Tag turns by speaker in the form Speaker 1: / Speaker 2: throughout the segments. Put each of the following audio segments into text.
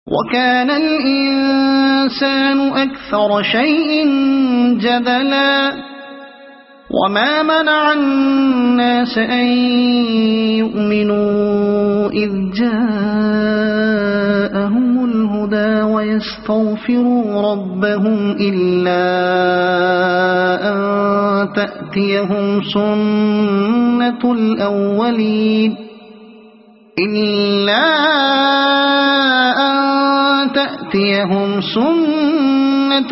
Speaker 1: وكان الإنسان أكثر شيء جدلا وما منع الناس أن يؤمنوا إذ جاءهم الهدى ويستغفروا ربهم إلا أن تأتيهم سنة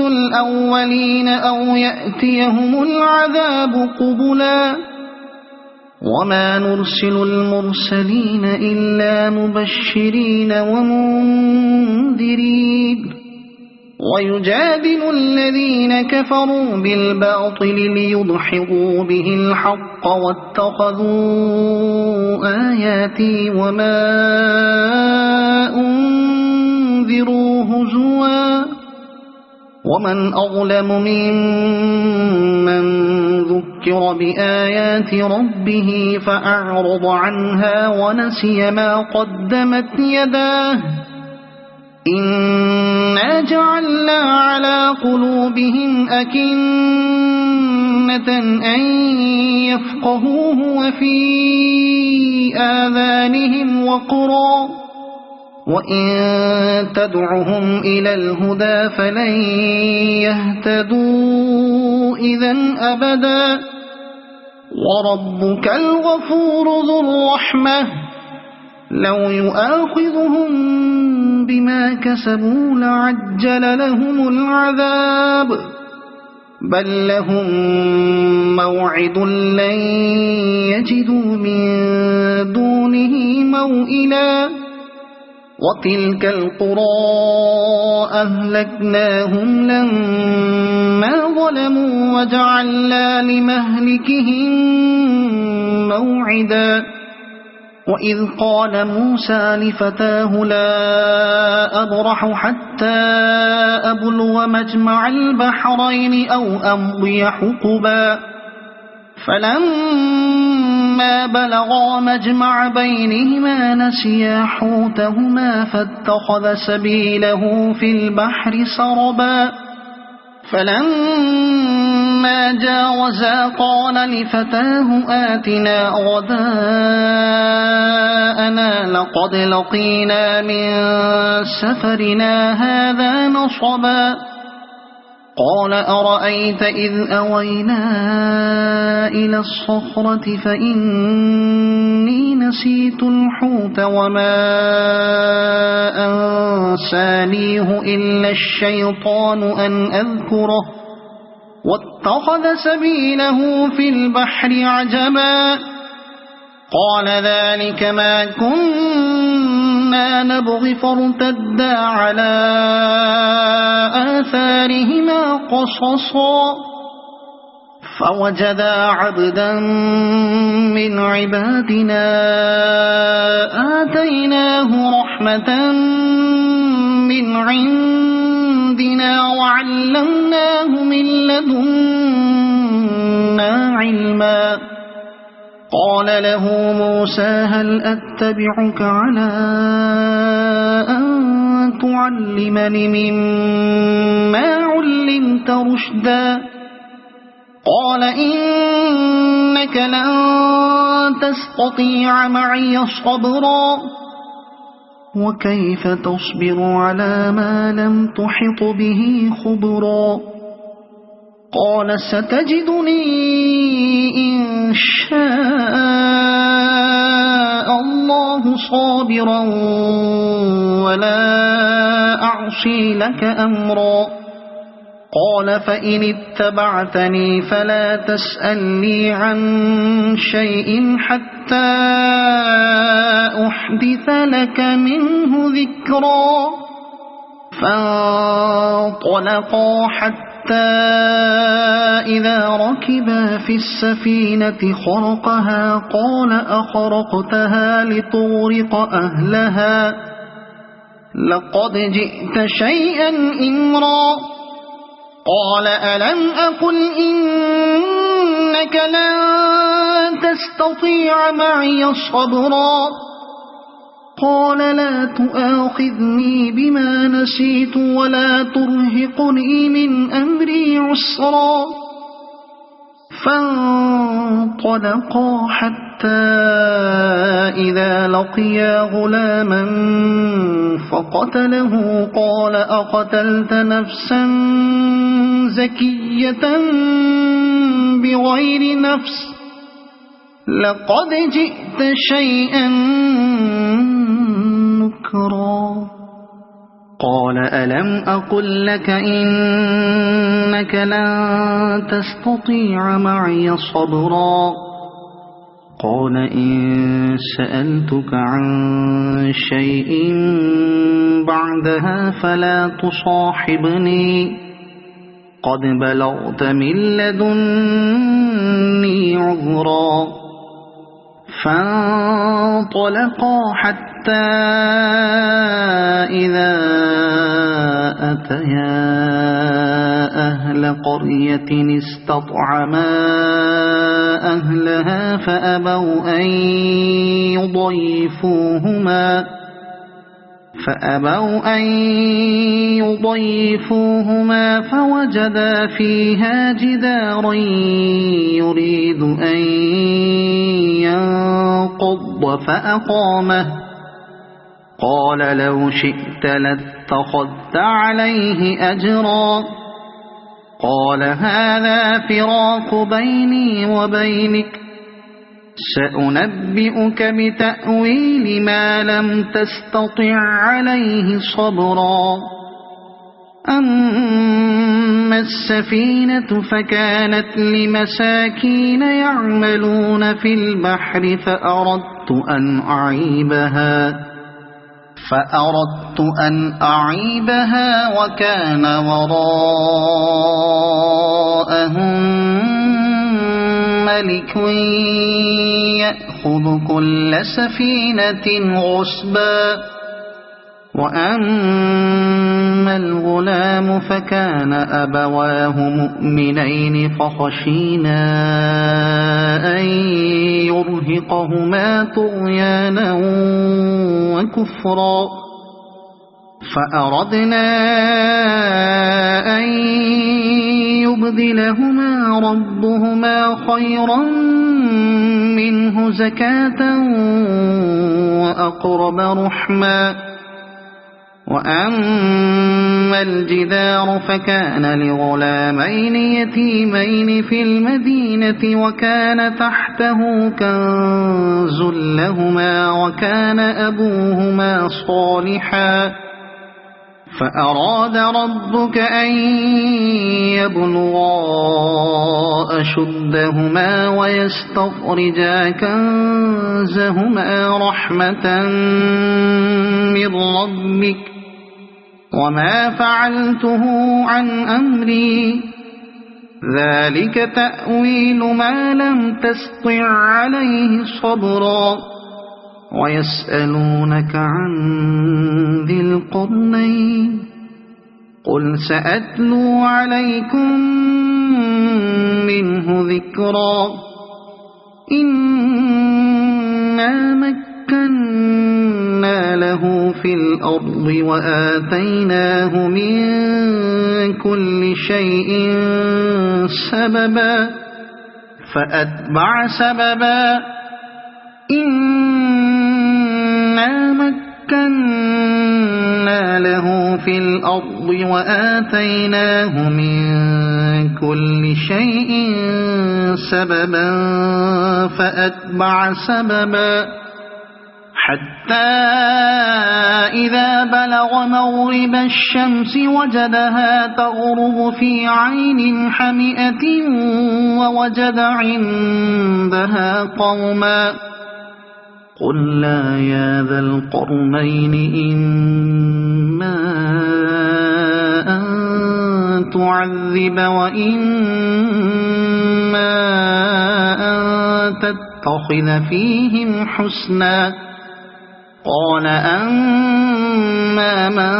Speaker 1: الأولين أو يأتيهم العذاب قبلا وما نرسل المرسلين إلا مبشرين ومنذرين ويجادل الذين كفروا بالباطل ليدحضوا به الحق واتخذوا آياتي وما أنذروا هزوا ومن أظلم ممن ذكر بآيات ربه فأعرض عنها ونسي ما قدمت يداه إنا جعلنا على قلوبهم أكنة أن يفقهوه وفي آذانهم وقرا وإن تدعهم إلى الهدى فلن يهتدوا إذن أبدا وربك الغفور ذو الرحمة لو يؤاخذهم بما كسبوا لعجل لهم العذاب بل لهم موعد لن يجدوا من دونه موئلا وتلك القرى أهلكناهم لما ظلموا وجعلنا لمهلكهم موعدا وإذ قال موسى لفتاه لا أبرح حتى أبلغ مجمع البحرين أو أمضي حقبا فلما بلغا مجمع بينهما نسيا حوتهما فاتخذ سبيله في البحر سربا فلما جاوزا قال لفتاه آتنا غداءنا لقد لقينا من سفرنا هذا نصبا قال أرأيت إذ أوينا إلى الصخرة فإني نسيت الحوت وما أنسانيه إلا الشيطان أن أذكره واتخذ سبيله في البحر عجبا قال ذلك ما كنا نبغي فارتدا على آثارهما قصصا فوجدا عبدا من عبادنا آتيناه رحمة من عندنا وعلمناه من لدنا علما قال له موسى هل أتبعك على أن تعلمني مما علمت رشدا قال إنك لن تستطيع معي صبرا وكيف تصبر على ما لم تحط به خبرا قال ستجدني إن شاء الله صابرا ولا أعصي لك أمرا قال فإن اتبعتني فلا تسألني عن شيء حتى أحدث لك منه ذكرا فانطلقا حتى إذا ركبا في السفينة خرقها قال أخرقتها لتغرق أهلها لقد جئت شيئا إمرا قال ألم أقل إنك لن تستطيع معي صبرا قال لا تؤاخذني بما نسيت ولا ترهقني من أمري عسرا فانطلقا حتى إذا لقيا غلاما فقتله قال أقتلت نفسا زكية بغير نفس لقد جئت شيئا نكرا قال ألم أقل لك إنك لن تستطيع معي صبرا قال إن سألتك عن شيء بعدها فلا تصاحبني قد بلغت من لدني عذرا فانطلقا حتى إذا أتيا أهل قرية استطعما أهلها فأبوا أن يضيفوهما فوجدا فيها جدارا يريد أن ينقض فأقامه قال لو شئت لاتخذت عليه أجرا قال هذا فراق بيني وبينك سأنبئك بتأويل ما لم تستطع عليه صبرا أما السفينة فكانت لمساكين يعملون في البحر فأردت أن أعيبها وكان وراءهم ملك يأخذ كل سفينة غصبا وأما الغلام فكان أبواه مؤمنين فخشينا أن يرهقهما طغيانا وكفرا فأردنا أن يبدلهما ربهما خيرا منه زكاة وأقرب رحما وأما الجدار فكان لغلامين يتيمين في المدينة وكان تحته كنز لهما وكان أبوهما صالحا فأراد ربك أن يبلغا أشدهما ويستخرجا كنزهما رحمة من ربك وما فعلته عن أمري ذلك تأويل ما لم تسطع عليه صبرا ويسألونك عن ذي القرنين قل سأتلو عليكم منه ذكرا إنا مكنا له في الأرض وآتيناه من كل شيء سببا فأتبع سببا إنا مكنا له في الأرض وآتيناه من كل شيء سببا فأتبع سببا حتى إذا بلغ مغرب الشمس وجدها تغرب في عين حمئة ووجد عندها قوما قلنا يا ذا القرنين إما أن تعذب وإما أن تتخذ فيهم حسنا قال وأما من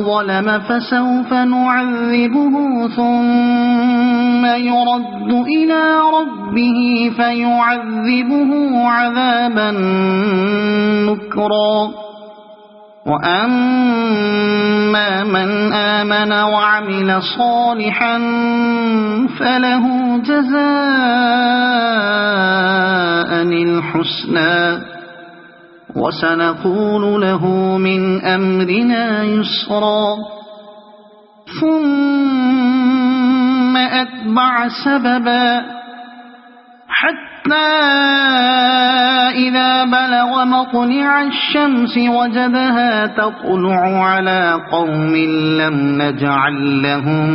Speaker 1: ظلم فسوف نعذبه ثم يرد إلى ربه فيعذبه عذابا نكرا وأما من آمن وعمل صالحا فله جزاء الحسنى وسنقول له من أمرنا يسرا ثم أتبع سببا حتى إذا بلغ مطلع الشمس وجدها تطلع على قوم لم نجعل لهم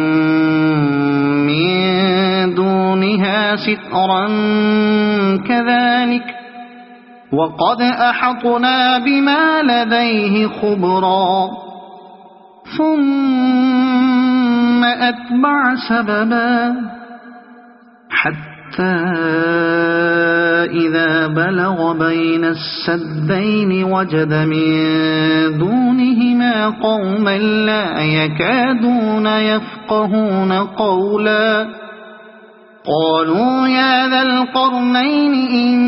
Speaker 1: من دونها سترا كذلك وقد أحطنا بما لديه خبرا ثم أتبع سببا حتى إذا بلغ بين السدين وجد من دونهما قوما لا يكادون يفقهون قولا قالوا يا ذا القرنين إن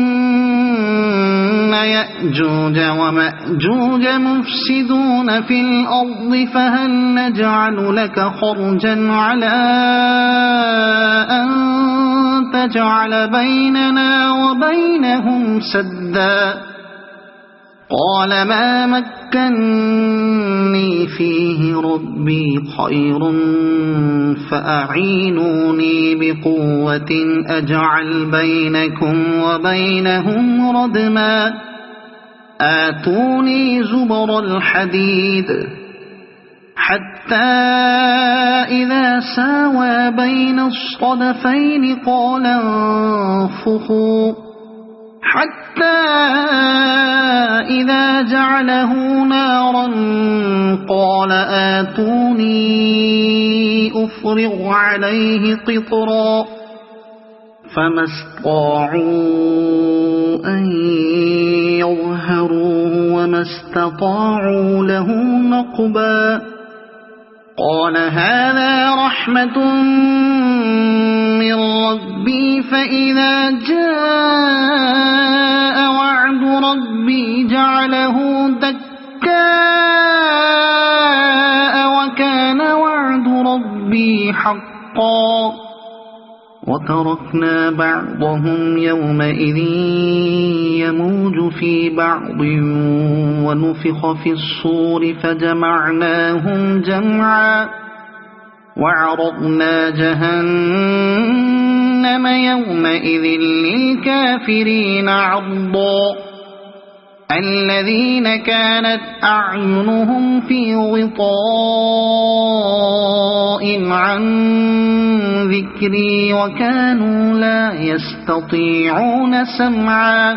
Speaker 1: يأجوج ومأجوج مفسدون في الأرض فهل نجعل لك خرجا على أن تجعل بيننا وبينهم سدا قال ما مكني فيه ربي خير فأعينوني بقوة أجعل بينكم وبينهم ردما آتوني زبر الحديد حتى إذا ساوى بين الصدفين قال انفخوا حتى إذا جعله نارا قال آتوني أفرغ عليه قطرا فما استطاعوا أن يظهروه وما استطاعوا له نقبا قال هذا رحمة من ربي فإذا جاء وعد ربي جعله دكاء وكان وعد ربي حقا وتركنا بعضهم يومئذ يموج في بعض ونفخ في الصور فجمعناهم جمعا وعرضنا جهنم يومئذ للكافرين عرضا الذين كانت أعينهم في غطاء عن ذكري وكانوا لا يستطيعون سمعا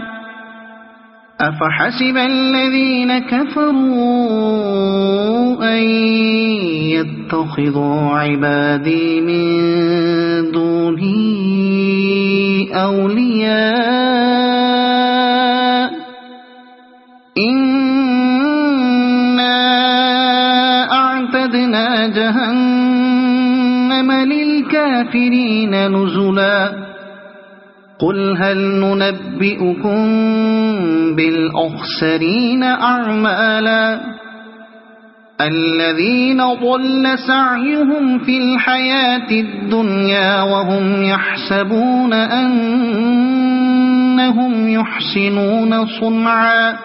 Speaker 1: أفحسب الذين كفروا أن يتخذوا عبادي من دوني أولياء إنا أعتدنا جهنم للكافرين نزلا قل هل ننبئكم بالأخسرين أعمالا الذين ضل سعيهم في الحياة الدنيا وهم يحسبون أنهم يحسنون صنعا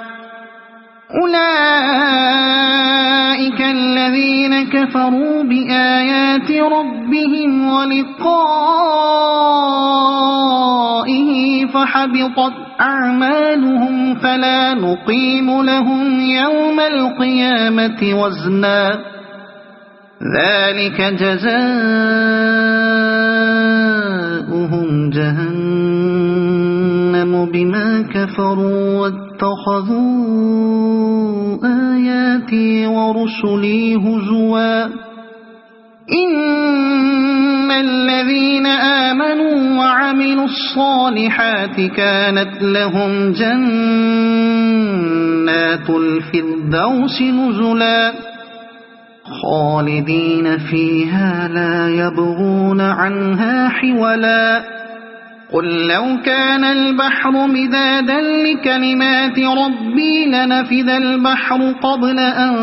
Speaker 1: أولئك الذين كفروا بآيات ربهم ولقائه فحبطت أعمالهم فلا نقيم لهم يوم القيامة وزنا ذلك جزاؤهم جهنم بما كفروا واتخذوا آياتي ورسلي هزوا إن الذين آمنوا وعملوا الصالحات كانت لهم جنات جنات الفردوس نزلا خالدين فيها لا يبغون عنها حولا قل لو كان البحر مدادا لكلمات ربي لنفد البحر قبل أن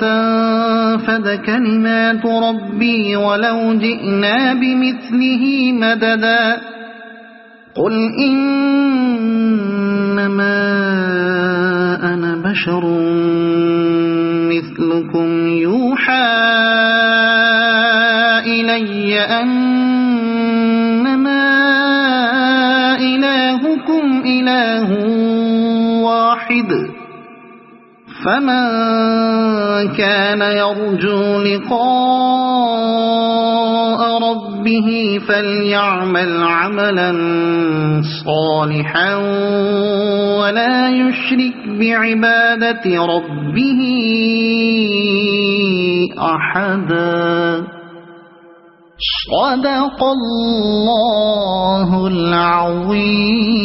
Speaker 1: تنفد كلمات ربي ولو جئنا بمثله مددا قل إنما أنا بشر مثلكم يوحى إلي أنما إلهكم إله واحد فمن كان يرجو لقاء ربه فليعمل عملا صالحا ولا يشرك بعبادة ربه أحدا صدق الله العظيم.